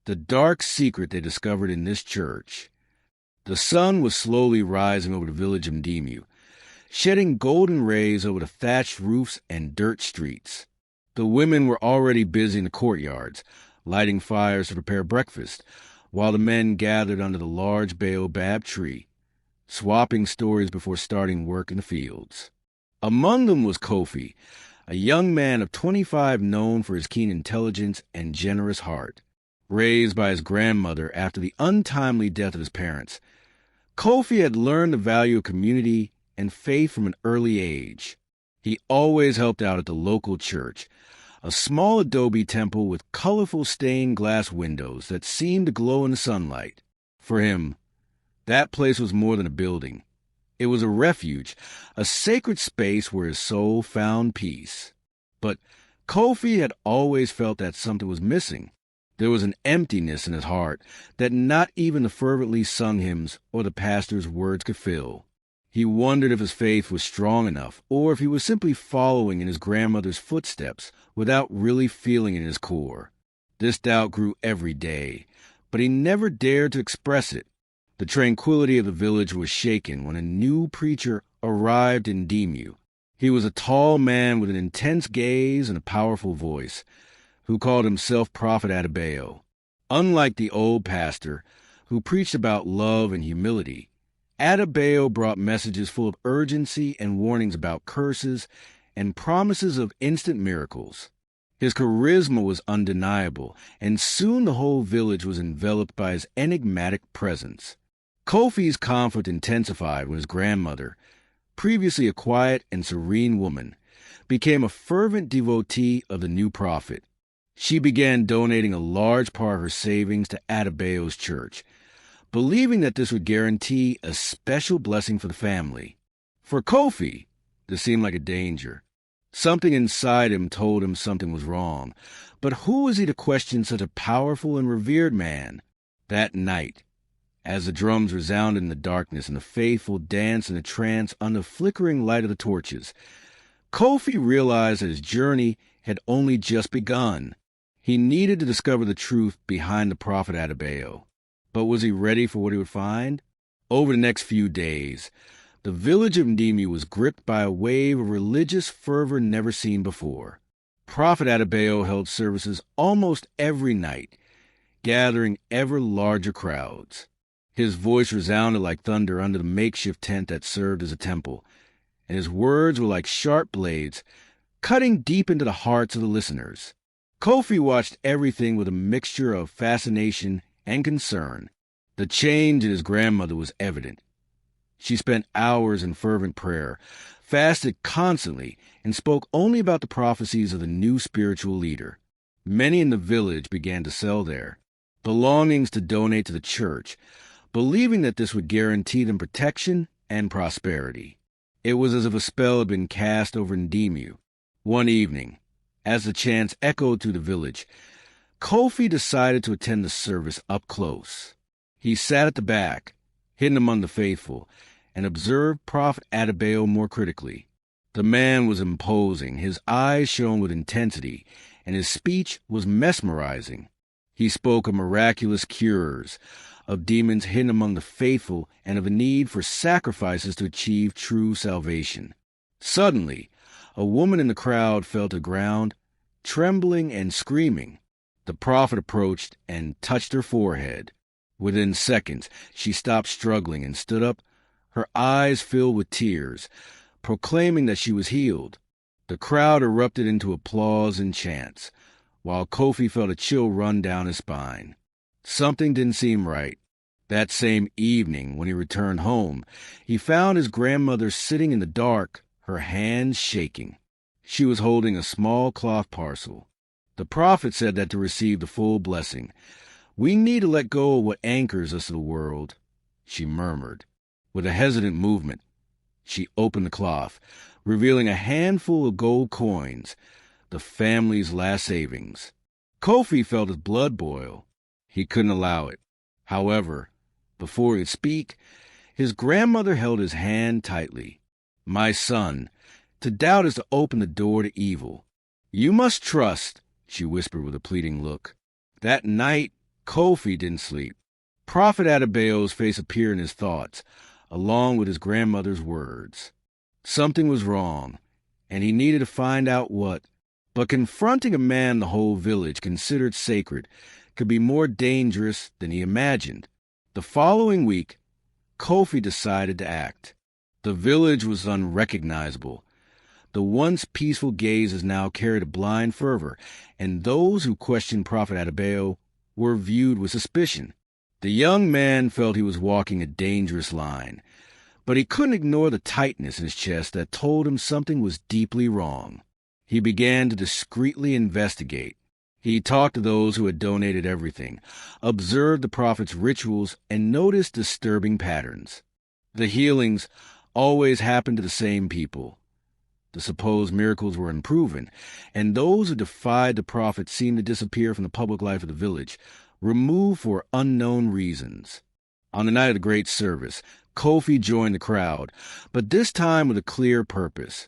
the dark secret they discovered in this church. The sun was slowly rising over the village of Ndemu, shedding golden rays over the thatched roofs and dirt streets. The women were already busy in the courtyards, lighting fires to prepare breakfast, while the men gathered under the large baobab tree, swapping stories before starting work in the fields. Among them was Kofi, a young man of 25 known for his keen intelligence and generous heart. Raised by his grandmother after the untimely death of his parents, Kofi had learned the value of community and faith from an early age. He always helped out at the local church, a small adobe temple with colorful stained glass windows that seemed to glow in the sunlight. For him, that place was more than a building. It was a refuge, a sacred space where his soul found peace. But Kofi had always felt that something was missing. There was an emptiness in his heart that not even the fervently sung hymns or the pastor's words could fill. He wondered if his faith was strong enough, or if he was simply following in his grandmother's footsteps without really feeling it in his core. This doubt grew every day, but he never dared to express it. The tranquility of the village was shaken when a new preacher arrived in Ndemu. He was a tall man with an intense gaze and a powerful voice, who called himself Prophet Adebayo. Unlike the old pastor, who preached about love and humility, Adebayo brought messages full of urgency and warnings about curses and promises of instant miracles. His charisma was undeniable, and soon the whole village was enveloped by his enigmatic presence. Kofi's comfort intensified when his grandmother, previously a quiet and serene woman, became a fervent devotee of the new prophet. She began donating a large part of her savings to Adebayo's church, believing that this would guarantee a special blessing for the family. For Kofi, this seemed like a danger. Something inside him told him something was wrong, but who was he to question such a powerful and revered man? That night, as the drums resounded in the darkness and the faithful danced in a trance under the flickering light of the torches, Kofi realized that his journey had only just begun. He needed to discover the truth behind the prophet Adebayo. But was he ready for what he would find? Over the next few days, the village of Ndemu was gripped by a wave of religious fervor never seen before. Prophet Adebayo held services almost every night, gathering ever larger crowds. His voice resounded like thunder under the makeshift tent that served as a temple, and his words were like sharp blades, cutting deep into the hearts of the listeners. Kofi watched everything with a mixture of fascination and concern. The change in his grandmother was evident. She spent hours in fervent prayer, fasted constantly, and spoke only about the prophecies of the new spiritual leader. Many in the village began to sell their belongings to donate to the church, believing that this would guarantee them protection and prosperity. It was as if a spell had been cast over Ndemu. One evening, as the chants echoed through the village, Kofi decided to attend the service up close. He sat at the back, hidden among the faithful, and observed Prophet Adebayo more critically. The man was imposing, his eyes shone with intensity, and his speech was mesmerizing. He spoke of miraculous cures, of demons hidden among the faithful, and of a need for sacrifices to achieve true salvation. Suddenly, a woman in the crowd fell to the ground, trembling and screaming. The prophet approached and touched her forehead. Within seconds, she stopped struggling and stood up, her eyes filled with tears, proclaiming that she was healed. The crowd erupted into applause and chants, while Kofi felt a chill run down his spine. Something didn't seem right. That same evening, when he returned home, he found his grandmother sitting in the dark, her hands shaking. She was holding a small cloth parcel. The prophet said that to receive the full blessing, we need to let go of what anchors us to the world, she murmured. With a hesitant movement, she opened the cloth, revealing a handful of gold coins, the family's last savings. Kofi felt his blood boil. He couldn't allow it. However, before he could speak, his grandmother held his hand tightly. My son, to doubt is to open the door to evil. You must trust, she whispered with a pleading look. That night, Kofi didn't sleep. Prophet Adebayo's face appeared in his thoughts, along with his grandmother's words. Something was wrong, and he needed to find out what. But confronting a man the whole village considered sacred could be more dangerous than he imagined. The following week, Kofi decided to act. The village was unrecognizable. The once peaceful gazes now carried a blind fervor, and those who questioned Prophet Adebayo were viewed with suspicion. The young man felt he was walking a dangerous line, but he couldn't ignore the tightness in his chest that told him something was deeply wrong. He began to discreetly investigate. He talked to those who had donated everything, observed the prophet's rituals, and noticed disturbing patterns. The healings always happened to the same people. The supposed miracles were unproven, and those who defied the prophet seemed to disappear from the public life of the village, removed for unknown reasons. On the night of the great service, Kofi joined the crowd, but this time with a clear purpose.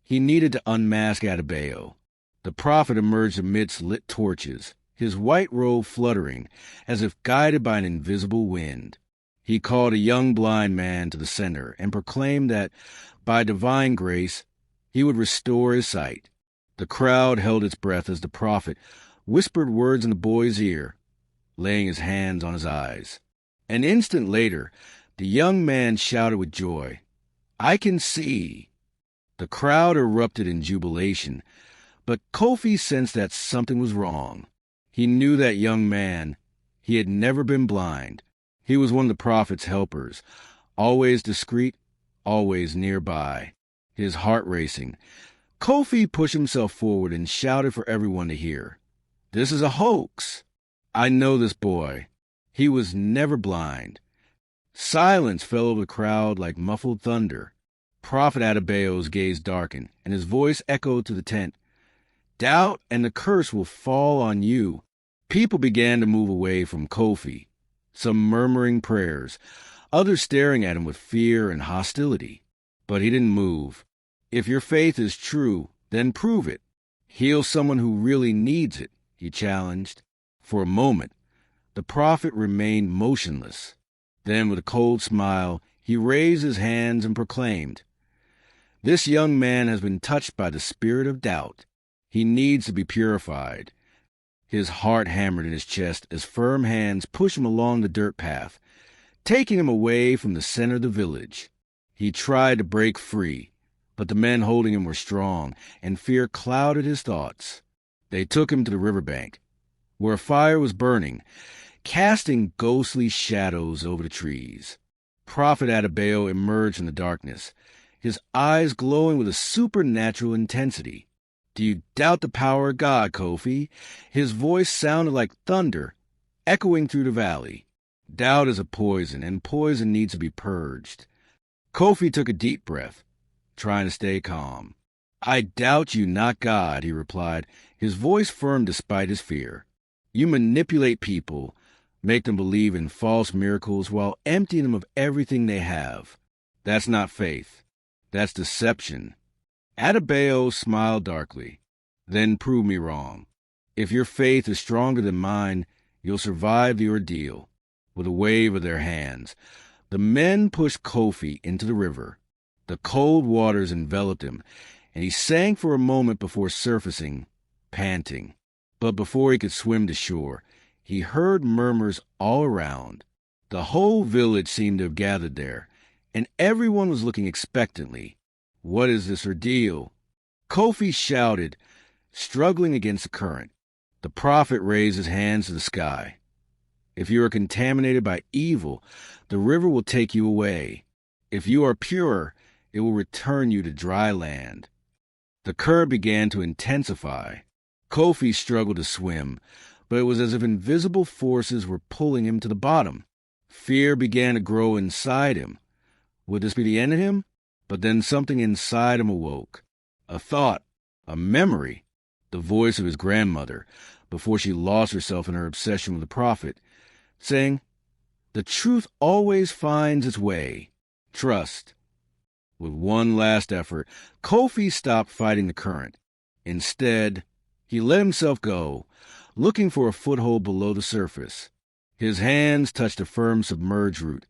He needed to unmask Adebayo. The prophet emerged amidst lit torches, his white robe fluttering as if guided by an invisible wind. He called a young blind man to the center and proclaimed that, by divine grace, he would restore his sight. The crowd held its breath as the prophet whispered words in the boy's ear, laying his hands on his eyes. An instant later, the young man shouted with joy, "I can see!" The crowd erupted in jubilation, but Kofi sensed that something was wrong. He knew that young man. He had never been blind. He was one of the prophet's helpers, always discreet, always nearby. His heart racing, Kofi pushed himself forward and shouted for everyone to hear. "This is a hoax. I know this boy. He was never blind." Silence fell over the crowd like muffled thunder. Prophet Adebayo's gaze darkened, and his voice echoed to the tent. "Doubt and the curse will fall on you." People began to move away from Kofi, some murmuring prayers, others staring at him with fear and hostility. But he didn't move. "If your faith is true, then prove it. Heal someone who really needs it," he challenged. For a moment, the prophet remained motionless. Then, with a cold smile, he raised his hands and proclaimed, "This young man has been touched by the spirit of doubt. He needs to be purified." His heart hammered in his chest as firm hands pushed him along the dirt path, taking him away from the center of the village. He tried to break free, but the men holding him were strong, and fear clouded his thoughts. They took him to the riverbank, where a fire was burning, casting ghostly shadows over the trees. Prophet Adebayo emerged from the darkness, his eyes glowing with a supernatural intensity. "Do you doubt the power of God, Kofi?" His voice sounded like thunder, echoing through the valley. "Doubt is a poison, and poison needs to be purged." Kofi took a deep breath, trying to stay calm. "I doubt you, not God," he replied, his voice firm despite his fear. "You manipulate people, make them believe in false miracles while emptying them of everything they have. That's not faith. That's deception." Adebayo smiled darkly. "Then prove me wrong. If your faith is stronger than mine, you'll survive the ordeal." With a wave of their hands, the men pushed Kofi into the river. The cold waters enveloped him, and he sank for a moment before surfacing, panting. But before he could swim to shore, he heard murmurs all around. The whole village seemed to have gathered there, and everyone was looking expectantly. "What is this ordeal?" Kofi shouted, struggling against the current. The prophet raised his hands to the sky. "If you are contaminated by evil, the river will take you away. If you are pure, it will return you to dry land." The current began to intensify. Kofi struggled to swim, but it was as if invisible forces were pulling him to the bottom. Fear began to grow inside him. Would this be the end of him? But then something inside him awoke. A thought, a memory, the voice of his grandmother, before she lost herself in her obsession with the prophet, saying, "The truth always finds its way. Trust." With one last effort, Kofi stopped fighting the current. Instead, he let himself go, looking for a foothold below the surface. His hands touched a firm submerged root,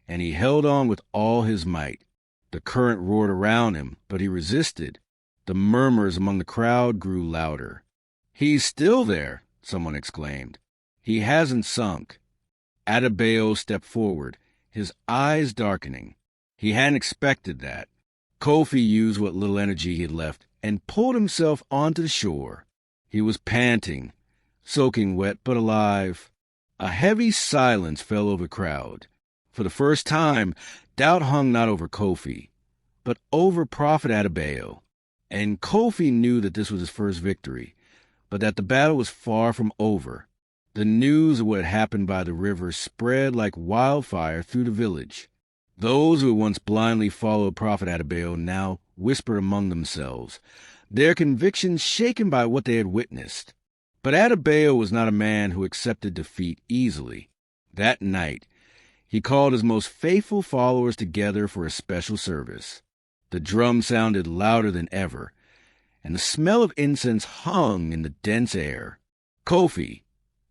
and he held on with all his might. The current roared around him, but he resisted. The murmurs among the crowd grew louder. "He's still there," someone exclaimed. "He hasn't sunk." Adebayo stepped forward, his eyes darkening. He hadn't expected that. Kofi used what little energy he had left and pulled himself onto the shore. He was panting, soaking wet but alive. A heavy silence fell over the crowd. For the first time, doubt hung not over Kofi, but over Prophet Adebayo. And Kofi knew that this was his first victory, but that the battle was far from over. The news of what had happened by the river spread like wildfire through the village. Those who had once blindly followed Prophet Adebayo now whispered among themselves, their convictions shaken by what they had witnessed. But Adebayo was not a man who accepted defeat easily. That night, he called his most faithful followers together for a special service. The drum sounded louder than ever, and the smell of incense hung in the dense air. Kofi,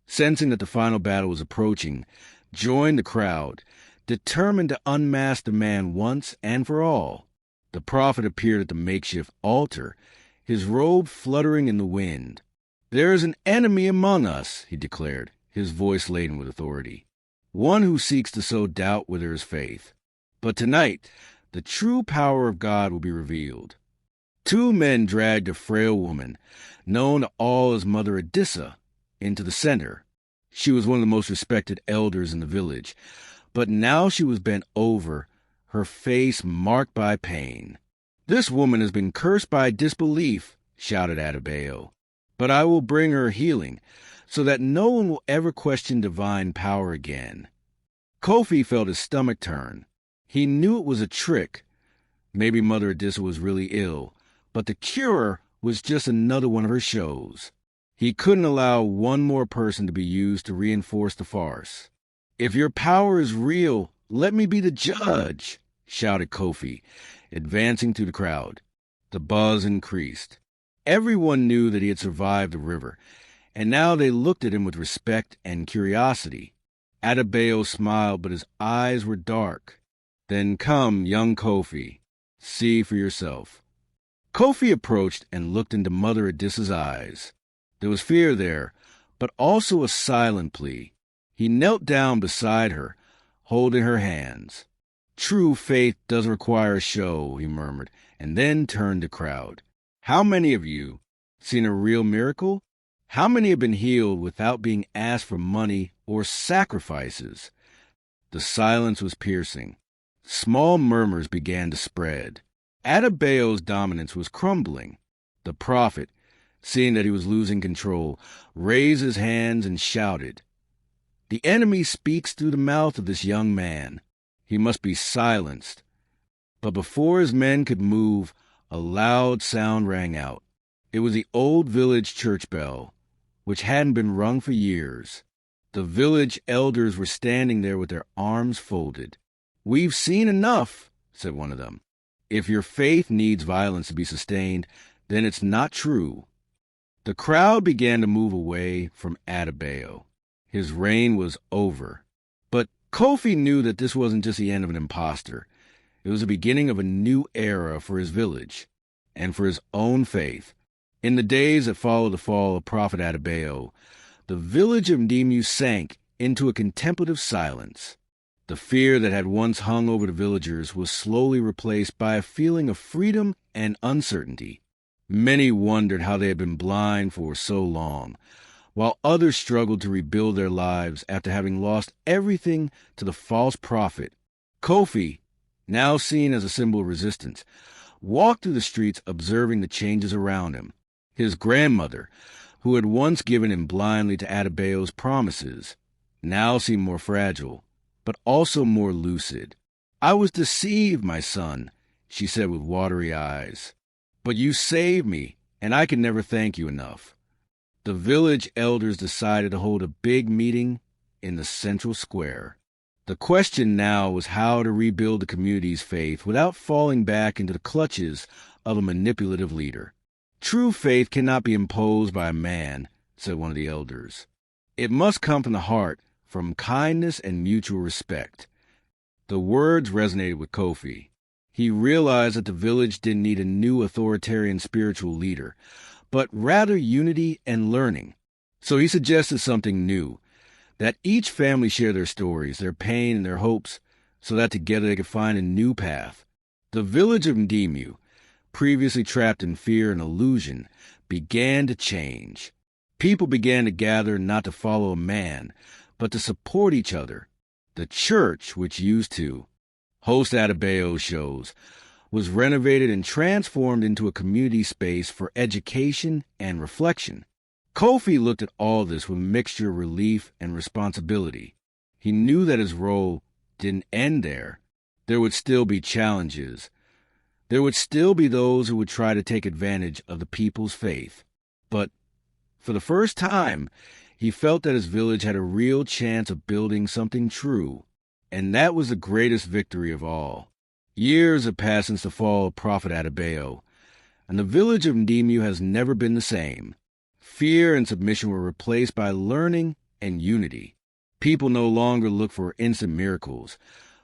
sensing that the final battle was approaching, joined the crowd, determined to unmask the man once and for all. The prophet appeared at the makeshift altar, his robe fluttering in the wind. "There is an enemy among us," he declared, his voice laden with authority. "One who seeks to sow doubt where there is faith. But tonight, the true power of God will be revealed." Two men dragged a frail woman, known to all as Mother Adissa, into the center. She was one of the most respected elders in the village, but now she was bent over, her face marked by pain. "This woman has been cursed by disbelief," shouted Adebayo, "but I will bring her healing, so that no one will ever question divine power again." Kofi felt his stomach turn. He knew it was a trick. Maybe Mother Adissa was really ill, but the cure was just another one of her shows. He couldn't allow one more person to be used to reinforce the farce. "If your power is real, let me be the judge," shouted Kofi, advancing through the crowd. The buzz increased. Everyone knew that he had survived the river, and now they looked at him with respect and curiosity. Adebayo smiled, but his eyes were dark. "Then come, young Kofi. See for yourself." Kofi approached and looked into Mother Adissa's eyes. There was fear there, but also a silent plea. He knelt down beside her, holding her hands. "True faith doesn't require a show," he murmured, and then turned to the crowd. "How many of you seen a real miracle? How many have been healed without being asked for money or sacrifices?" The silence was piercing. Small murmurs began to spread. Adebayo's dominance was crumbling. The prophet, seeing that he was losing control, raised his hands and shouted, "The enemy speaks through the mouth of this young man. He must be silenced." But before his men could move, a loud sound rang out. It was the old village church bell, which hadn't been rung for years. The village elders were standing there with their arms folded. "We've seen enough," said one of them. "If your faith needs violence to be sustained, then it's not true." The crowd began to move away from Adebayo. His reign was over. But Kofi knew that this wasn't just the end of an imposter. It was the beginning of a new era for his village and for his own faith. In the days that followed the fall of Prophet Adebayo, the village of Ndimu sank into a contemplative silence. The fear that had once hung over the villagers was slowly replaced by a feeling of freedom and uncertainty. Many wondered how they had been blind for so long, while others struggled to rebuild their lives after having lost everything to the false prophet. Kofi, now seen as a symbol of resistance, walked through the streets observing the changes around him. His grandmother, who had once given him blindly to Adebayo's promises, now seemed more fragile, but also more lucid. "I was deceived, my son," she said with watery eyes. "But you saved me, and I can never thank you enough." The village elders decided to hold a big meeting in the central square. The question now was how to rebuild the community's faith without falling back into the clutches of a manipulative leader. "True faith cannot be imposed by a man," said one of the elders. "It must come from the heart, from kindness and mutual respect. The words resonated with Kofi. He realized that the village didn't need a new authoritarian spiritual leader, but rather unity and learning. So he suggested something new, that each family share their stories, their pain, and their hopes, so that together they could find a new path. The village of Ndimu, previously trapped in fear and illusion, began to change. People began to gather not to follow a man, but to support each other. The church, which used to host Adebayo shows, was renovated and transformed into a community space for education and reflection. Kofi looked at all this with a mixture of relief and responsibility. He knew that his role didn't end there. There would still be challenges. There would still be those who would try to take advantage of the people's faith. But for the first time, he felt that his village had a real chance of building something true. And that was the greatest victory of all. Years have passed since the fall of Prophet Adebayo, and the village of Ndimu has never been the same. Fear and submission were replaced by learning and unity. People no longer look for instant miracles,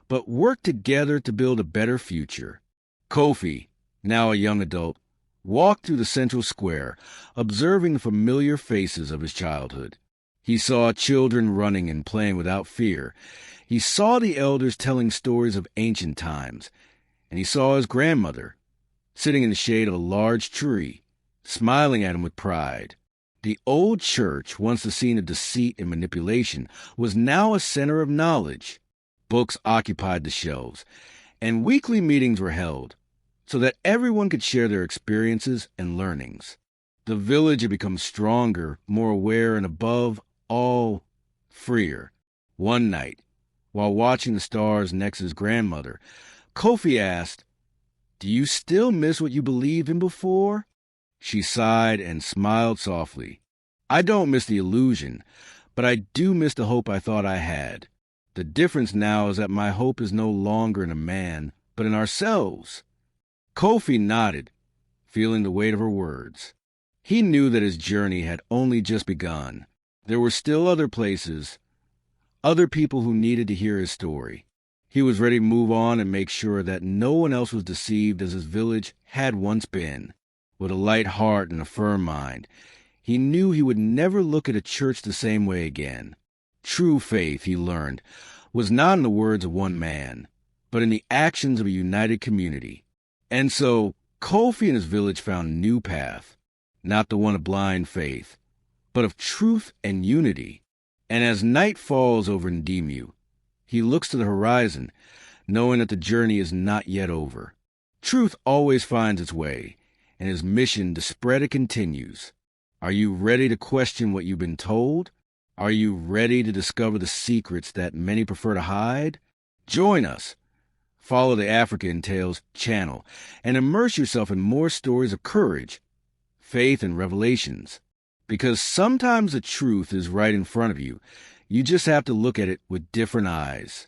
but work together to build a better future. Kofi, now a young adult, walked through the central square, observing the familiar faces of his childhood. He saw children running and playing without fear. He saw the elders telling stories of ancient times, and he saw his grandmother, sitting in the shade of a large tree, smiling at him with pride. The old church, once the scene of deceit and manipulation, was now a center of knowledge. Books occupied the shelves, and weekly meetings were held, so that everyone could share their experiences and learnings. The village had become stronger, more aware, and above all, freer. One night, while watching the stars next to his grandmother, Kofi asked, "Do you still miss what you believed in before?" She sighed and smiled softly. "I don't miss the illusion, but I do miss the hope I thought I had. The difference now is that my hope is no longer in a man, but in ourselves." Kofi nodded, feeling the weight of her words. He knew that his journey had only just begun. There were still other places, other people who needed to hear his story. He was ready to move on and make sure that no one else was deceived as his village had once been. With a light heart and a firm mind, he knew he would never look at a church the same way again. True faith, he learned, was not in the words of one man, but in the actions of a united community. And so, Kofi and his village found a new path, not the one of blind faith, but of truth and unity. And as night falls over Ndimu, he looks to the horizon, knowing that the journey is not yet over. Truth always finds its way, and his mission to spread it continues. Are you ready to question what you've been told? Are you ready to discover the secrets that many prefer to hide? Join us. Follow the AfricanFolktales channel and immerse yourself in more stories of courage, faith, and revelations. Because sometimes the truth is right in front of you. You just have to look at it with different eyes.